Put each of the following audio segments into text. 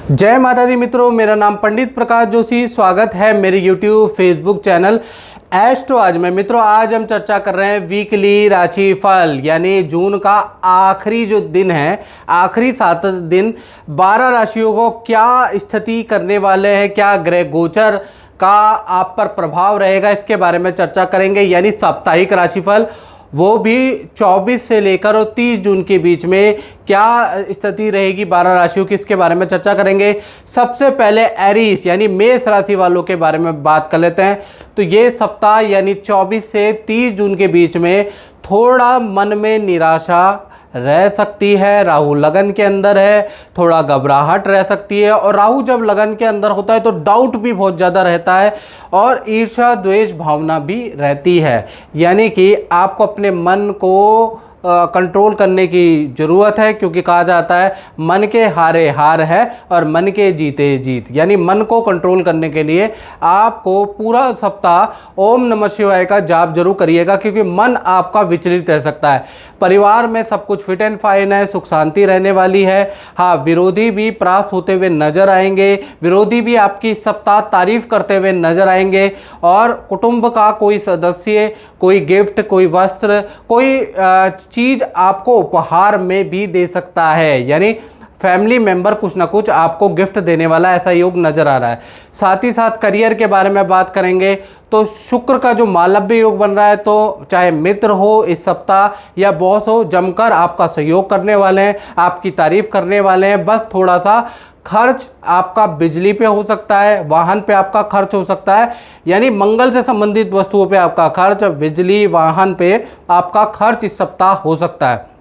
जय माता दी मित्रों, मेरा नाम पंडित प्रकाश जोशी। स्वागत है मेरे YouTube फेसबुक चैनल एस्ट्रो आज में। मित्रों, आज हम चर्चा कर रहे हैं वीकली राशिफल, यानी जून का आखिरी जो दिन है, आखिरी 7 दिन 12 राशियों को क्या स्थिति करने वाले हैं, क्या ग्रह गोचर का आप पर प्रभाव रहेगा, इसके बारे में चर्चा करेंगे। यानी साप्ताहिक राशिफल, वो भी 24 से लेकर और 30 जून के बीच में क्या स्थिति रहेगी 12 राशियों की, इसके बारे में चर्चा करेंगे। सबसे पहले एरीज यानी मेष राशि वालों के बारे में बात कर लेते हैं। तो ये सप्ताह यानी 24 से 30 जून के बीच में थोड़ा मन में निराशा रह सकती है। राहु लगन के अंदर है, थोड़ा घबराहट रह सकती है, और राहु जब लगन के अंदर होता है तो डाउट भी बहुत ज़्यादा रहता है और ईर्ष्या द्वेष भावना भी रहती है। यानी कि आपको अपने मन को कंट्रोल करने की ज़रूरत है, क्योंकि कहा जाता है मन के हारे हार है और मन के जीते जीत। यानी मन को कंट्रोल करने के लिए आपको पूरा सप्ताह ओम नमः शिवाय का जाप जरूर करिएगा, क्योंकि मन आपका विचलित रह सकता है। परिवार में सब कुछ फिट एंड फाइन है, सुख शांति रहने वाली है। हाँ, विरोधी भी परास्त होते हुए नजर आएंगे, विरोधी भी आपकी सप्ताह तारीफ करते हुए नजर आएंगे। और कुटुंब का कोई सदस्य कोई गिफ्ट, कोई वस्त्र, कोई चीज़ आपको उपहार में भी दे सकता है। यानी फैमिली मेंबर कुछ ना कुछ आपको गिफ्ट देने वाला ऐसा योग नज़र आ रहा है। साथ ही साथ करियर के बारे में बात करेंगे तो शुक्र का जो मालव्य योग बन रहा है, तो चाहे मित्र हो इस सप्ताह या बॉस हो, जमकर आपका सहयोग करने वाले हैं, आपकी तारीफ करने वाले हैं। बस थोड़ा सा खर्च आपका बिजली पे हो सकता है, वाहन पे आपका खर्च हो सकता है। यानी मंगल से संबंधित वस्तुओं पे आपका खर्च, बिजली, वाहन पे आपका खर्च इस सप्ताह हो सकता है।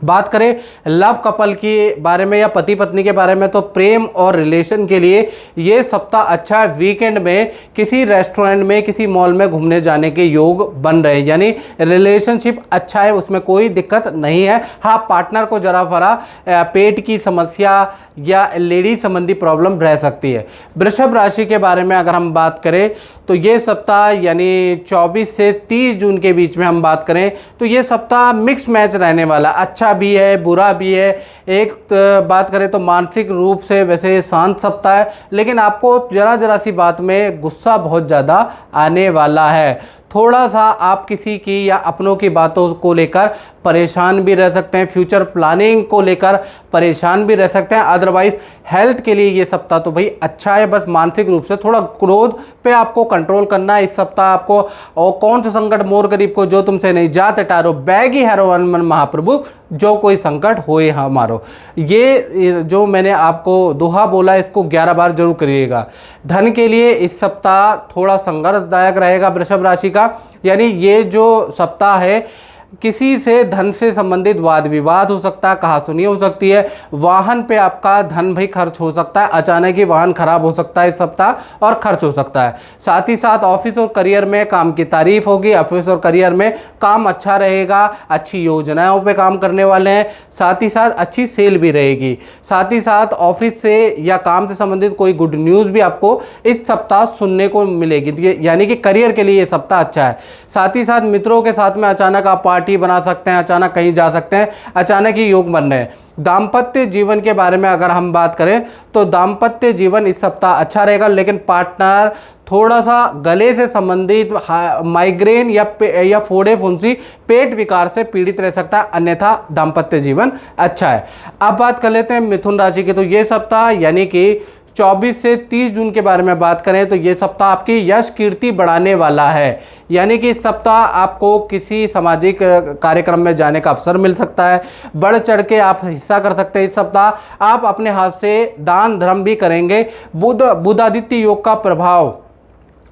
बात करें लव कपल के बारे में या पति पत्नी के बारे में, तो प्रेम और रिलेशन के लिए ये सप्ताह अच्छा है। वीकेंड में किसी रेस्टोरेंट में, किसी मॉल में घूमने जाने के योग बन रहे हैं। यानी रिलेशनशिप अच्छा है, उसमें कोई दिक्कत नहीं है। हाँ, पार्टनर को जरा फरा पेट की समस्या या लेडीज संबंधी प्रॉब्लम रह सकती है। वृषभ राशि के बारे में अगर हम बात करें तो ये सप्ताह यानी 24 से 30 जून के बीच में हम बात करें तो ये सप्ताह मिक्स मैच रहने वाला, अच्छा भी है बुरा भी है। एक बात करें तो मानसिक रूप से वैसे शांत सप्ताह है, लेकिन आपको जरा सी बात में गुस्सा बहुत ज़्यादा आने वाला है। थोड़ा सा आप किसी की या अपनों की बातों को लेकर परेशान भी रह सकते हैं, फ्यूचर प्लानिंग को लेकर परेशान भी रह सकते हैं। अदरवाइज हेल्थ के लिए ये सप्ताह तो भाई अच्छा है, बस मानसिक रूप से थोड़ा क्रोध पे आपको कंट्रोल करना है इस सप्ताह आपको। और कौन सा संकट मोर गरीब को, जो तुमसे नहीं जात टारो, बैगी हैरो मन महाप्रभु, जो कोई संकट होए हमारो। ये जो मैंने आपको दोहा बोला, इसको 11 बार जरूर करिएगा। धन के लिए इस सप्ताह थोड़ा संघर्षदायक रहेगा वृषभ राशि का। यानी ये जो सप्ताह है, किसी से धन से संबंधित वाद विवाद हो सकता है, कहासुनी हो सकती है। वाहन पे आपका धन भी खर्च हो सकता है, अचानक ही वाहन खराब हो सकता है इस सप्ताह और खर्च हो सकता है। साथ ही साथ ऑफिस और करियर में काम की तारीफ होगी, ऑफिस और करियर में काम अच्छा रहेगा, अच्छी योजनाओं पे काम करने वाले हैं। साथ ही साथ अच्छी सेल भी रहेगी। साथ ही साथ ऑफिस से या काम से संबंधित कोई गुड न्यूज़ भी आपको इस सप्ताह सुनने को मिलेगी, यानी कि करियर के लिए ये सप्ताह अच्छा है। साथ ही साथ मित्रों के साथ में अचानक आप पार्टी बना सकते हैं, अचानक कहीं जा सकते हैं, अचानक ही योग बन रहे हैं। दाम्पत्य जीवन के बारे में अगर हम बात करें तो दाम्पत्य जीवन इस सप्ताह अच्छा रहेगा, लेकिन पार्टनर थोड़ा सा गले से संबंधित माइग्रेन या फोड़े फुंसी पेट विकार से पीड़ित रह सकता है, अन्यथा दाम्पत्य जीवन अच्छा है। अब बात कर लेते हैं मिथुन राशि की। तो ये सप्ताह यानी कि 24 से 30 जून के बारे में बात करें तो ये सप्ताह आपकी यश कीर्ति बढ़ाने वाला है। यानी कि इस सप्ताह आपको किसी सामाजिक कार्यक्रम में जाने का अवसर मिल सकता है, बढ़ चढ़ के आप हिस्सा कर सकते हैं। इस सप्ताह आप अपने हाथ से दान धर्म भी करेंगे। बुधादित्य योग का प्रभाव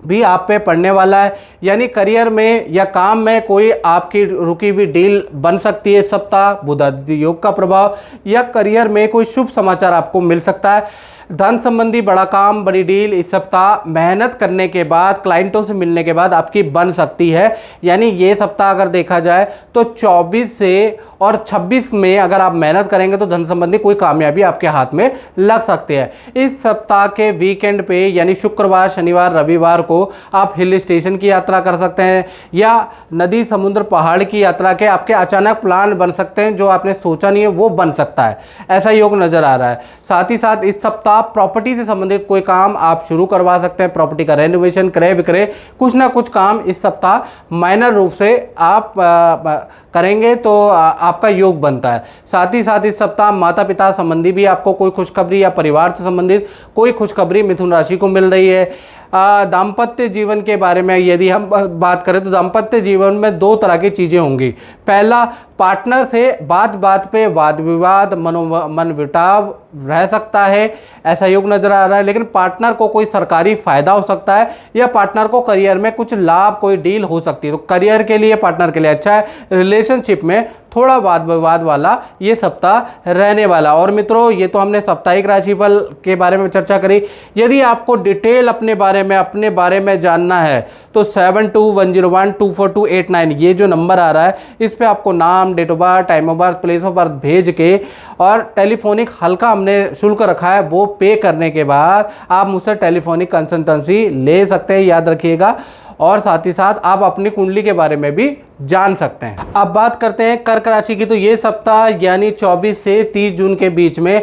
भी आप पे पड़ने वाला है। यानी करियर में या काम में कोई आपकी रुकी हुई डील बन सकती है इस सप्ताह, बुधादित्य योग का प्रभाव, या करियर में कोई शुभ समाचार आपको मिल सकता है। धन संबंधी बड़ा काम, बड़ी डील इस सप्ताह मेहनत करने के बाद, क्लाइंटों से मिलने के बाद आपकी बन सकती है। यानी ये सप्ताह अगर देखा जाए तो 24 से और 26 में अगर आप मेहनत करेंगे तो धन संबंधी कोई कामयाबी आपके हाथ में लग सकती है। इस सप्ताह के वीकेंड पे यानी शुक्रवार, शनिवार, रविवार को को आप हिल स्टेशन की यात्रा कर सकते हैं, या नदी समुद्र पहाड़ की यात्रा के आपके अचानक प्लान बन सकते हैं, जो आपने सोचा नहीं है वो बन सकता है, ऐसा योग नज़र आ रहा है। साथ ही साथ इस सप्ताह प्रॉपर्टी से संबंधित कोई काम आप शुरू करवा सकते हैं, प्रॉपर्टी का रेनोवेशन, क्रय विक्रय, कुछ ना कुछ काम इस सप्ताह माइनर रूप से आप करेंगे तो आपका योग बनता है। साथ ही साथ इस सप्ताह माता पिता संबंधी भी आपको कोई खुशखबरी या परिवार से संबंधित कोई खुशखबरी मिथुन राशि को मिल रही है। दाम्पत्य जीवन के बारे में यदि हम बात करें तो दाम्पत्य जीवन में दो तरह की चीज़ें होंगी। पहला, पार्टनर से बात बात पे वाद विवाद, मनमुटाव रह सकता है, ऐसा योग नज़र आ रहा है। लेकिन पार्टनर को कोई सरकारी फ़ायदा हो सकता है, या पार्टनर को करियर में कुछ लाभ, कोई डील हो सकती है, तो करियर के लिए पार्टनर के लिए अच्छा है। रिलेशनशिप में थोड़ा वाद विवाद वाला ये सप्ताह रहने वाला। और मित्रों, ये तो हमने साप्ताहिक राशिफल के बारे में चर्चा करी। यदि आपको डिटेल अपने बारे में जानना है तो 7210124289 ये जो नंबर आ रहा है, इस पे आपको नाम, date of birth, time of birth, place of birth भेज के और टेलीफोनिक हल्का हमने शुल्क रखा है वो पे करने के बाद आप मुझसे टेलीफोनिक कंसल्टेंसी ले सकते हैं, याद रखिएगा। और साथ ही साथ आप अपनी कुंडली के बारे में भी जान सकते हैं। अब बात करते हैं कर्क राशि की। तो ये सप्ताह यानी 24 से 30 जून के बीच में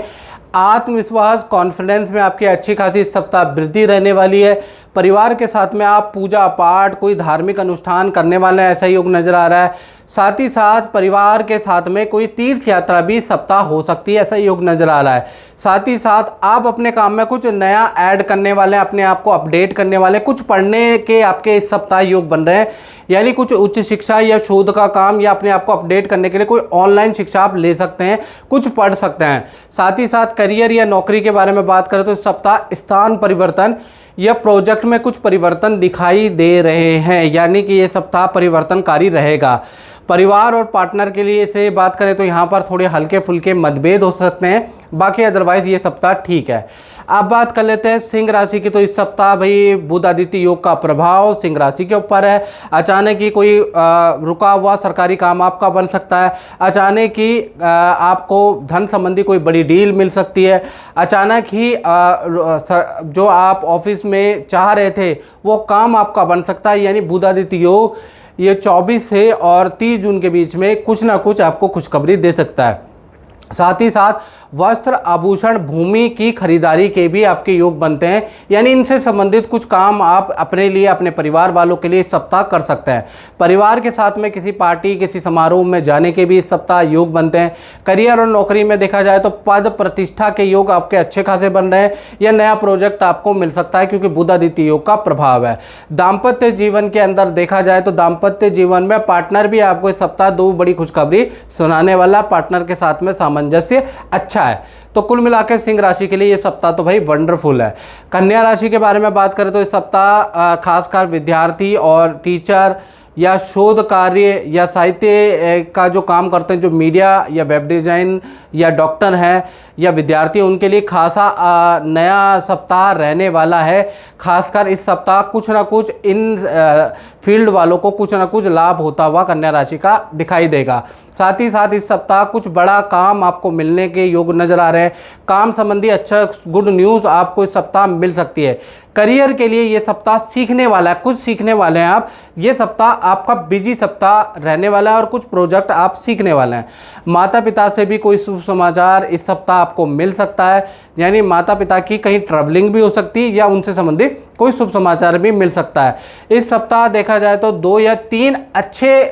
आत्मविश्वास, कॉन्फिडेंस में आपकी अच्छी खासी इस सप्ताह वृद्धि रहने वाली है। परिवार के साथ में आप पूजा पाठ, कोई धार्मिक अनुष्ठान करने वाले हैं, ऐसा योग नज़र आ रहा है। साथ ही साथ परिवार के साथ में कोई तीर्थ यात्रा भी सप्ताह हो सकती है, ऐसा योग नज़र आ रहा है। साथ ही साथ आप अपने काम में कुछ नया ऐड करने वाले हैं, अपने आप को अपडेट करने वाले, कुछ पढ़ने के आपके इस सप्ताह योग बन रहे हैं, यानी कुछ उच्च शिक्षा या शोध का काम या अपने आप को अपडेट करने के लिए कोई ऑनलाइन शिक्षा आप ले सकते हैं, कुछ पढ़ सकते हैं। साथ ही साथ करियर या नौकरी के बारे में बात करें तो इस सप्ताह स्थान परिवर्तन या प्रोजेक्ट में कुछ परिवर्तन दिखाई दे रहे हैं, यानी कि ये सप्ताह परिवर्तनकारी रहेगा। परिवार और पार्टनर के लिए से बात करें तो यहाँ पर थोड़े हल्के फुल्के मतभेद हो सकते हैं, बाकी अदरवाइज ये सप्ताह ठीक है। अब बात कर लेते हैं सिंह राशि की। तो इस सप्ताह भाई बुध आदित्य योग का प्रभाव सिंह राशि के ऊपर है। अचानक ही कोई रुका हुआ सरकारी काम आपका बन सकता है, अचानक ही आपको धन संबंधी कोई बड़ी डील मिल सकती है, अचानक ही जो आप ऑफिस में चाह रहे थे वो काम आपका बन सकता है। यानी बुध आदित्य योग ये 24 से और 30 जून के बीच में कुछ ना कुछ आपको खुशखबरी दे सकता है। साथ ही साथ वस्त्र, आभूषण, भूमि की खरीदारी के भी आपके योग बनते हैं, यानी इनसे संबंधित कुछ काम आप अपने लिए, अपने परिवार वालों के लिए इस सप्ताह कर सकते हैं। परिवार के साथ में किसी पार्टी, किसी समारोह में जाने के भी इस सप्ताह योग बनते हैं। करियर और नौकरी में देखा जाए तो पद प्रतिष्ठा के योग आपके अच्छे खासे बन रहे हैं, या नया प्रोजेक्ट आपको मिल सकता है क्योंकि बुध आदित्य योग का प्रभाव है। दाम्पत्य जीवन के अंदर देखा जाए तो दाम्पत्य जीवन में पार्टनर भी आपको इस सप्ताह दो बड़ी खुशखबरी सुनाने वाला, पार्टनर के साथ में सामंजस्य अच्छा है। तो कुल मिलाकर सिंह राशि के लिए ये सप्ताह तो भाई वंडरफुल है। कन्या राशि के बारे में बात करें तो इस सप्ताह खासकर विद्यार्थी और टीचर या शोध कार्य या साहित्य का जो काम करते हैं, जो मीडिया या वेब डिज़ाइन या डॉक्टर हैं या विद्यार्थी, उनके लिए खासा नया सप्ताह रहने वाला है। खासकर इस सप्ताह कुछ ना कुछ इन फील्ड वालों को कुछ ना कुछ लाभ होता हुआ कन्या राशि का दिखाई देगा। साथ ही साथ इस सप्ताह कुछ बड़ा काम आपको मिलने के योग नज़र आ रहे हैं। काम संबंधी अच्छा गुड न्यूज़ आपको इस सप्ताह मिल सकती है। करियर के लिए ये सप्ताह सीखने वाला है, कुछ सीखने वाले हैं आप। ये सप्ताह आपका बिजी सप्ताह रहने वाला है और कुछ प्रोजेक्ट आप सीखने वाले हैं। माता पिता से भी कोई शुभ समाचार इस सप्ताह आपको मिल सकता है, यानी माता पिता की कहीं ट्रैवलिंग भी हो सकती है या उनसे संबंधित कोई शुभ समाचार भी मिल सकता है। इस सप्ताह देखा जाए तो 2 या 3 अच्छे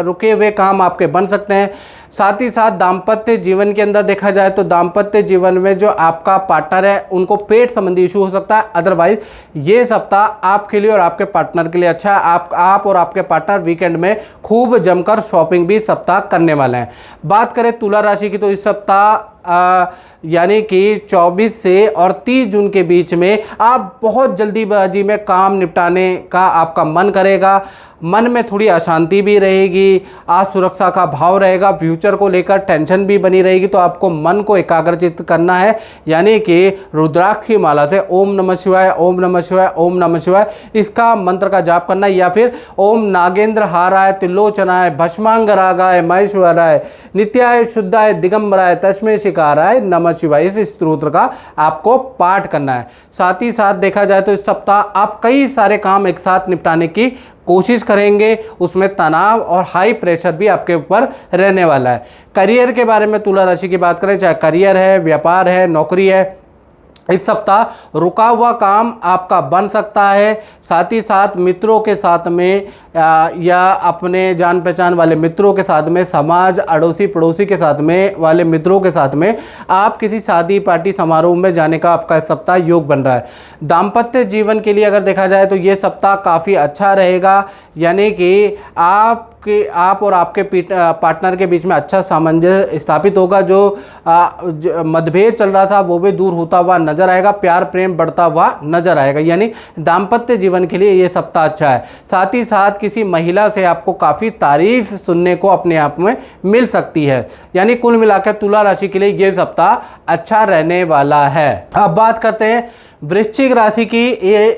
रुके हुए काम आपके बन सकते हैं। साथ ही साथ दाम्पत्य जीवन के अंदर देखा जाए तो दाम्पत्य जीवन में जो आपका पार्टनर है उनको पेट संबंधी इशू हो सकता है। अदरवाइज ये सप्ताह आपके लिए और आपके पार्टनर के लिए अच्छा है। आप और आपके पार्टनर वीकेंड में खूब जमकर शॉपिंग भी सप्ताह करने वाले हैं। बात करें तुला राशि की तो इस सप्ताह यानी कि 24 से और 30 जून के बीच में आप बहुत जल्दीबाजी में काम निपटाने का आपका मन करेगा। मन में थोड़ी अशांति भी रहेगी, असुरक्षा का भाव रहेगा, फ्यूचर को लेकर टेंशन भी बनी रहेगी। तो आपको मन को एकाग्रचित करना है, यानी कि रुद्राक्ष की माला से ओम नमः शिवाय, ओम नमः शिवाय, ओम नमः शिवाय इसका मंत्र का जाप करना, या फिर ओम नागेंद्र हाराय त्रिलोचनाय भस्मांग रागाय महेश्वराय नित्याय शुद्धाय दिगंबराय तस्मै श्री कहा रहा है नमः शिवाय इस स्तोत्र का आपको पाठ करना है। साथ ही साथ देखा जाए तो इस सप्ताह आप कई सारे काम एक साथ निपटाने की कोशिश करेंगे, उसमें तनाव और हाई प्रेशर भी आपके ऊपर रहने वाला है। करियर के बारे में तुला राशि की बात करें, चाहे करियर है, व्यापार है, नौकरी है, इस सप्ताह रुका हुआ काम आपका बन सकता है। साथ ही साथ मित्रों के साथ में या अपने जान पहचान वाले मित्रों के साथ में, समाज अड़ोसी पड़ोसी के साथ में वाले मित्रों के साथ में आप किसी शादी पार्टी समारोह में जाने का आपका इस सप्ताह योग बन रहा है। दाम्पत्य जीवन के लिए अगर देखा जाए तो ये सप्ताह काफ़ी अच्छा रहेगा, यानी कि आप और आपके पार्टनर के बीच में अच्छा सामंजस्य स्थापित होगा। जो मतभेद चल रहा था वो भी दूर होता हुआ नजर आएगा, प्यार प्रेम बढ़ता हुआ नजर आएगा, यानी दाम्पत्य जीवन के लिए ये सप्ताह अच्छा है। साथ ही साथ किसी महिला से आपको काफ़ी तारीफ सुनने को अपने आप में मिल सकती है, यानी कुल मिलाकर तुला राशि के लिए ये सप्ताह अच्छा रहने वाला है। अब बात करते हैं वृश्चिक राशि की।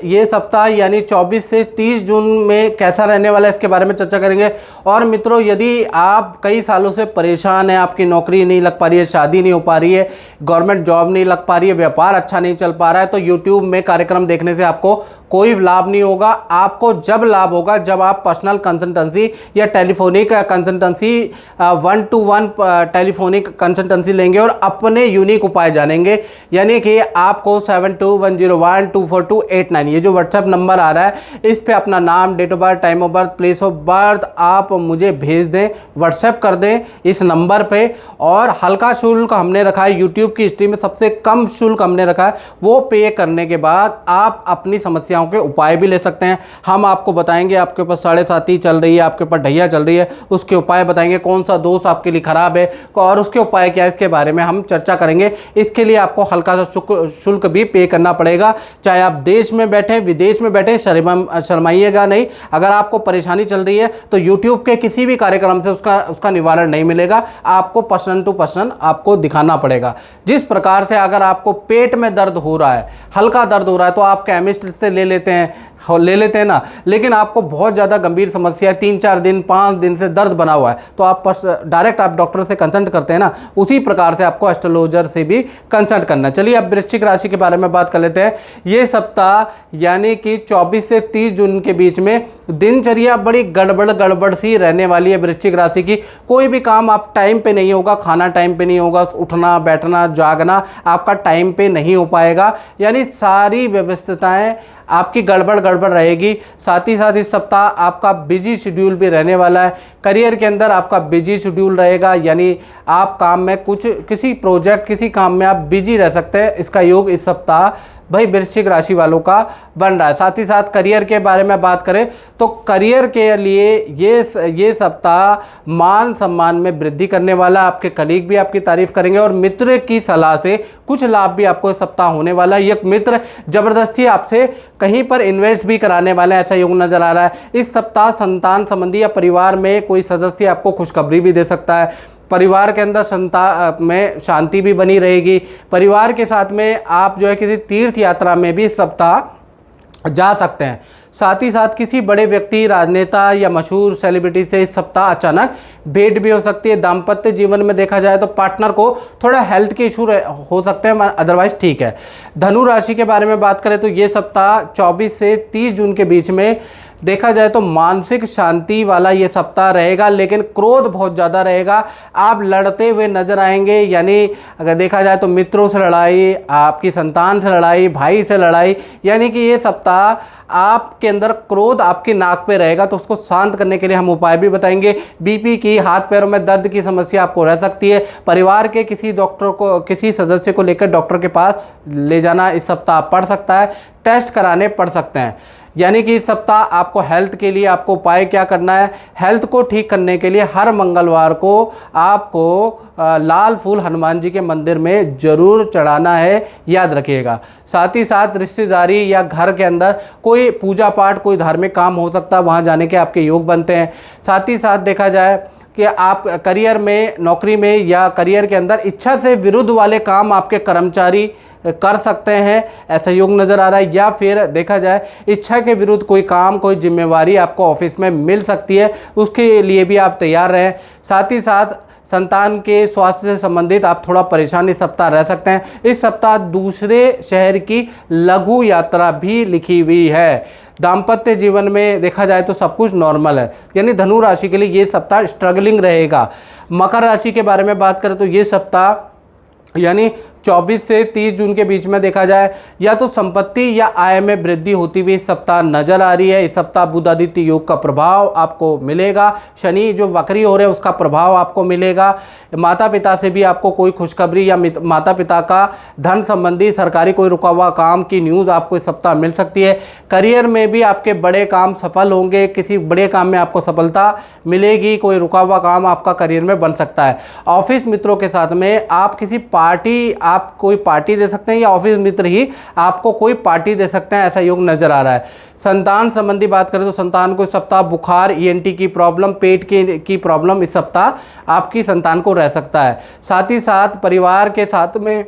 ये सप्ताह यानी 24 से 30 जून में कैसा रहने वाला है इसके बारे में चर्चा करेंगे। और मित्रों, यदि आप कई सालों से परेशान हैं, आपकी नौकरी नहीं लग पा रही है, शादी नहीं हो पा रही है, गवर्नमेंट जॉब नहीं लग पा रही है, व्यापार अच्छा नहीं चल पा रहा है, तो यूट्यूब में कार्यक्रम देखने से आपको कोई लाभ नहीं होगा। आपको जब लाभ होगा जब आप पर्सनल कंसल्टेंसी या telephonic consultancy 1-to-1 telephonic consultancy लेंगे और अपने यूनिक उपाय जानेंगे। यानी कि आपको 7210124289 ये जो व्हाट्सएप नंबर आ रहा है इस पे अपना नाम, date of birth, time of birth, place of birth आप मुझे भेज दें, व्हाट्सएप कर दें इस नंबर पे। और हल्का शुल्क हमने रखा है, यूट्यूब की हिस्ट्री में सबसे कम शुल्क हमने रखा है, वो पे करने के बाद आप अपनी समस्याओं के उपाय भी ले सकते हैं। हम आपको बताएंगे, आपके ऊपर 7.5 चल रही है, आपके ऊपर ढैया चल रही है, उसके उपाय बताएंगे, कौन सा दोष आपके लिए खराब है और उसके उपाय क्या है, इसके बारे में हम चर्चा करेंगे। इसके लिए आपको हल्का सा शुल्क भी पे करना पड़ेगा, चाहे आप देश में बैठे विदेश में बैठे, शर्माइएगा नहीं। अगर आपको परेशानी चल रही है तो यूट्यूब के किसी भी कार्यक्रम से उसका निवारण नहीं मिलेगा, आपको पर्सन टू पर्सन आपको दिखाना पड़ेगा। जिस प्रकार से अगर आपको पेट में दर्द हो रहा है, हल्का दर्द हो रहा है, तो आप केमिस्ट से ले लेते हैं ना, लेकिन आपको बहुत ज़्यादा गंभीर समस्या है, 3-4 दिन 5 दिन से दर्द बना हुआ है, तो आप डायरेक्ट आप डॉक्टर से कंसल्ट करते हैं ना, उसी प्रकार से आपको एस्ट्रोलॉजर से भी कंसल्ट करना। चलिए अब वृश्चिक राशि के बारे में बात कर लेते हैं। ये सप्ताह यानी कि 24 से 30 जून के बीच में दिनचर्या बड़ी गड़बड़ सी रहने वाली है वृश्चिक राशि की। कोई भी काम आप टाइम पे नहीं होगा, खाना टाइम पे नहीं होगा, उठना बैठना जागना आपका टाइम पे नहीं हो पाएगा, यानी सारी व्यवस्थाएं आपकी गड़बड़ रहेगी। साथ ही साथ इस सप्ताह आपका बिजी शेड्यूल भी रहने वाला है। करियर के अंदर आपका बिजी शेड्यूल रहेगा, यानी आप काम में किसी प्रोजेक्ट किसी काम में आप बिजी रह सकते हैं। इसका योग इस सप्ताह भाई वृश्चिक राशि वालों का बन रहा है। साथ ही साथ करियर के बारे में बात करें तो करियर के लिए ये सप्ताह मान सम्मान में वृद्धि करने वाला, आपके कलीग भी आपकी तारीफ करेंगे और मित्र की सलाह से कुछ लाभ भी आपको इस सप्ताह होने वाला है। एक मित्र जबरदस्ती आपसे कहीं पर इन्वेस्ट भी कराने वाला है, ऐसा योग नजर आ रहा है। इस सप्ताह संतान संबंधी या परिवार में कोई सदस्य आपको खुशखबरी भी दे सकता है। परिवार के अंदर संतान में शांति भी बनी रहेगी। परिवार के साथ में आप जो है किसी तीर्थ यात्रा में भी इस सप्ताह जा सकते हैं। साथ ही साथ किसी बड़े व्यक्ति, राजनेता या मशहूर सेलिब्रिटी से इस सप्ताह अचानक भेंट भी हो सकती है। दाम्पत्य जीवन में देखा जाए तो पार्टनर को थोड़ा हेल्थ के इशू हो सकते हैं, अदरवाइज ठीक है। धनु राशि के बारे में बात करें तो ये सप्ताह 24 से 30 जून के बीच में देखा जाए तो मानसिक शांति वाला ये सप्ताह रहेगा, लेकिन क्रोध बहुत ज़्यादा रहेगा। आप लड़ते हुए नजर आएंगे, यानी अगर देखा जाए तो मित्रों से लड़ाई, आपकी संतान से लड़ाई, भाई से लड़ाई, यानी कि ये सप्ताह आपके अंदर क्रोध आपकी नाक पे रहेगा, तो उसको शांत करने के लिए हम उपाय भी बताएंगे। बीपी की, हाथ पैरों में दर्द की समस्या आपको रह सकती है। परिवार के किसी सदस्य को लेकर डॉक्टर के पास ले जाना इस सप्ताह पड़ सकता है, टेस्ट कराने पड़ सकते हैं। यानी कि इस सप्ताह आपको हेल्थ के लिए आपको उपाय क्या करना है, हेल्थ को ठीक करने के लिए हर मंगलवार को आपको लाल फूल हनुमान जी के मंदिर में जरूर चढ़ाना है, याद रखिएगा। साथ ही साथ रिश्तेदारी या घर के अंदर कोई पूजा पाठ, कोई धार्मिक काम हो सकता है, वहाँ जाने के आपके योग बनते हैं। साथ ही साथ देखा जाए कि आप करियर में, नौकरी में या करियर के अंदर इच्छा से विरुद्ध वाले काम आपके कर्मचारी कर सकते हैं, ऐसा योग नज़र आ रहा है। या फिर देखा जाए इच्छा के विरुद्ध कोई काम, कोई जिम्मेवारी आपको ऑफिस में मिल सकती है, उसके लिए भी आप तैयार रहें। साथ ही साथ संतान के स्वास्थ्य से संबंधित आप थोड़ा परेशान इस सप्ताह रह सकते हैं। इस सप्ताह दूसरे शहर की लघु यात्रा भी लिखी हुई है। दाम्पत्य जीवन में देखा जाए तो सब कुछ नॉर्मल है, यानी धनु राशि के लिए ये सप्ताह स्ट्रगलिंग रहेगा। मकर राशि के बारे में बात करें तो ये सप्ताह यानी 24 से 30 जून के बीच में देखा जाए या तो संपत्ति या आय में वृद्धि होती हुई इस सप्ताह नजर आ रही है। इस सप्ताह बुध आदित्य योग का प्रभाव आपको मिलेगा। शनि जो वक्री हो रहे हैं उसका प्रभाव आपको मिलेगा। माता पिता से भी आपको कोई खुशखबरी या माता पिता का धन संबंधी सरकारी कोई रुका हुआ काम की न्यूज़ आपको इस सप्ताह मिल सकती है। करियर में भी आपके बड़े काम सफल होंगे, किसी बड़े काम में आपको सफलता मिलेगी, कोई रुका हुआ काम आपका करियर में बन सकता है। ऑफिस मित्रों के साथ में आप किसी पार्टी, आप कोई पार्टी दे सकते हैं या ऑफिस मित्र ही आपको कोई पार्टी दे सकते हैं, ऐसा योग नजर आ रहा है। संतान संबंधी बात करें तो संतान को इस सप्ताह बुखार, ईएनटी की प्रॉब्लम, पेट की प्रॉब्लम इस सप्ताह आपकी संतान को रह सकता है। साथ ही साथ परिवार के साथ में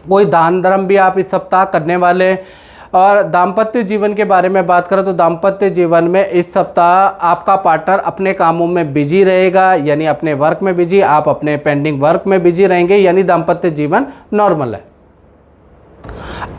कोई दान धर्म भी आप इस सप्ताह करने वाले हैं। और दाम्पत्य जीवन के बारे में बात करें तो दाम्पत्य जीवन में इस सप्ताह आपका पार्टनर अपने कामों में बिजी रहेगा, यानी अपने वर्क में बिजी, आप अपने पेंडिंग वर्क में बिजी रहेंगे, यानी दाम्पत्य जीवन नॉर्मल है।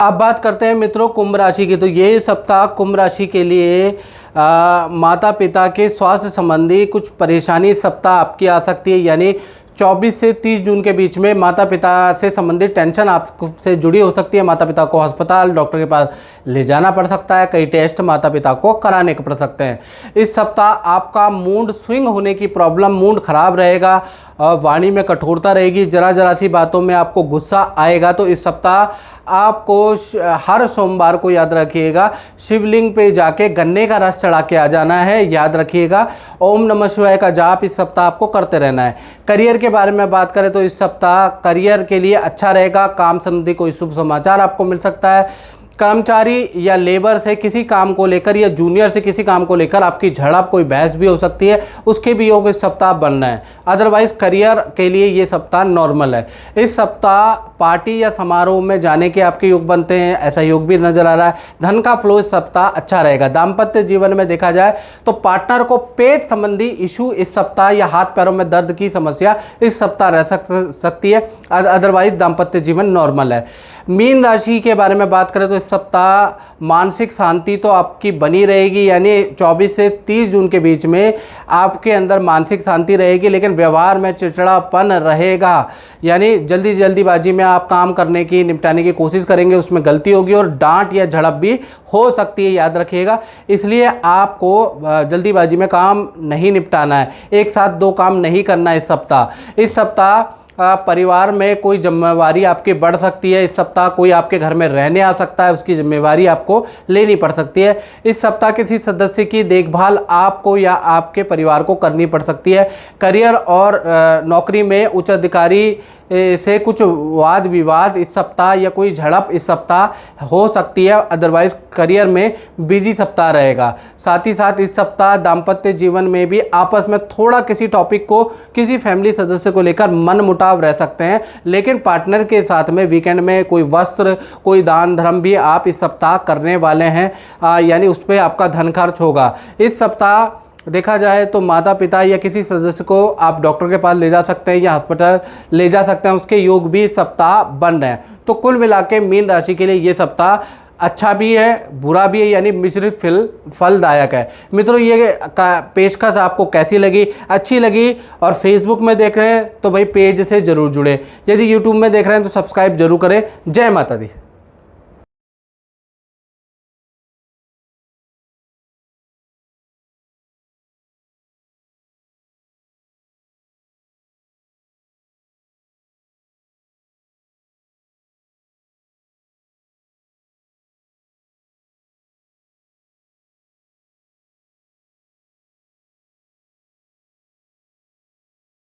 अब बात करते हैं मित्रों कुंभ राशि की। तो ये सप्ताह कुंभ राशि के लिए माता पिता के स्वास्थ्य संबंधी कुछ परेशानी सप्ताह आपकी आ सकती है, यानी 24 से 30 जून के बीच में माता पिता से संबंधित टेंशन आपसे जुड़ी हो सकती है। माता पिता को अस्पताल, डॉक्टर के पास ले जाना पड़ सकता है, कई टेस्ट माता पिता को कराने पड़ सकते हैं। इस सप्ताह आपका मूड स्विंग होने की प्रॉब्लम, मूड खराब रहेगा और वाणी में कठोरता रहेगी, जरा जरा सी बातों में आपको गुस्सा आएगा। तो इस सप्ताह आपको हर सोमवार को याद रखिएगा शिवलिंग पे जाके गन्ने का रस चढ़ा के आ जाना है, याद रखिएगा। ओम नमः शिवाय का जाप इस सप्ताह आपको करते रहना है। करियर के बारे में बात करें तो इस सप्ताह करियर के लिए अच्छा रहेगा। काम संबंधी कोई शुभ समाचार आपको मिल सकता है। कर्मचारी या लेबर से किसी काम को लेकर या जूनियर से किसी काम को लेकर आपकी झड़प, कोई बहस भी हो सकती है, उसके भी योग इस सप्ताह बनना है। अदरवाइज करियर के लिए ये सप्ताह नॉर्मल है। इस सप्ताह पार्टी या समारोह में जाने के आपके योग बनते हैं, ऐसा योग भी नजर आ रहा है। धन का फ्लो इस सप्ताह अच्छा रहेगा। दाम्पत्य जीवन में देखा जाए तो पार्टनर को पेट संबंधी इशू इस सप्ताह या हाथ पैरों में दर्द की समस्या इस सप्ताह रह सकती है। अदरवाइज दाम्पत्य जीवन नॉर्मल है। मीन राशि के बारे में बात करें तो इस सप्ताह मानसिक शांति तो आपकी बनी रहेगी, यानी 24 से 30 जून के बीच में आपके अंदर मानसिक शांति रहेगी, लेकिन व्यवहार में चिड़चिड़ापन रहेगा, यानी जल्दीबाजी में आप काम करने की, निपटाने की कोशिश करेंगे, उसमें गलती होगी और डांट या झड़प भी हो सकती है, याद रखिएगा। इसलिए आपको जल्दीबाजी में काम नहीं निपटाना है, एक साथ दो काम नहीं करना है इस सप्ताह। इस सप्ताह परिवार में कोई जिम्मेवारी आपकी बढ़ सकती है। इस सप्ताह कोई आपके घर में रहने आ सकता है, उसकी जिम्मेवारी आपको लेनी पड़ सकती है। इस सप्ताह किसी सदस्य की देखभाल आपको या आपके परिवार को करनी पड़ सकती है। करियर और नौकरी में उच्च अधिकारी से कुछ वाद विवाद इस सप्ताह या कोई झड़प इस सप्ताह हो सकती है। अदरवाइज करियर में बिजी सप्ताह रहेगा। साथ ही साथ इस सप्ताह दाम्पत्य जीवन में भी आपस में थोड़ा किसी टॉपिक को, किसी फैमिली सदस्य को लेकर मन मुटाव रह सकते हैं, लेकिन पार्टनर के साथ में वीकेंड में कोई वस्त्र, कोई दान धर्म भी आप इस सप्ताह करने वाले हैं, यानी उस पर आपका धन खर्च होगा। इस सप्ताह देखा जाए तो माता पिता या किसी सदस्य को आप डॉक्टर के पास ले जा सकते हैं या अस्पताल ले जा सकते हैं, उसके योग भी सप्ताह बन रहे हैं। तो कुल मिला के मीन राशि के लिए ये सप्ताह अच्छा भी है, बुरा भी है, यानी मिश्रित फलदायक है। मित्रों ये पेशकश आपको कैसी लगी? अच्छी लगी और फेसबुक में देख रहे हैं तो भाई पेज से ज़रूर जुड़े, यदि यूट्यूब में देख रहे हैं तो सब्सक्राइब जरूर करें। जय माता दी।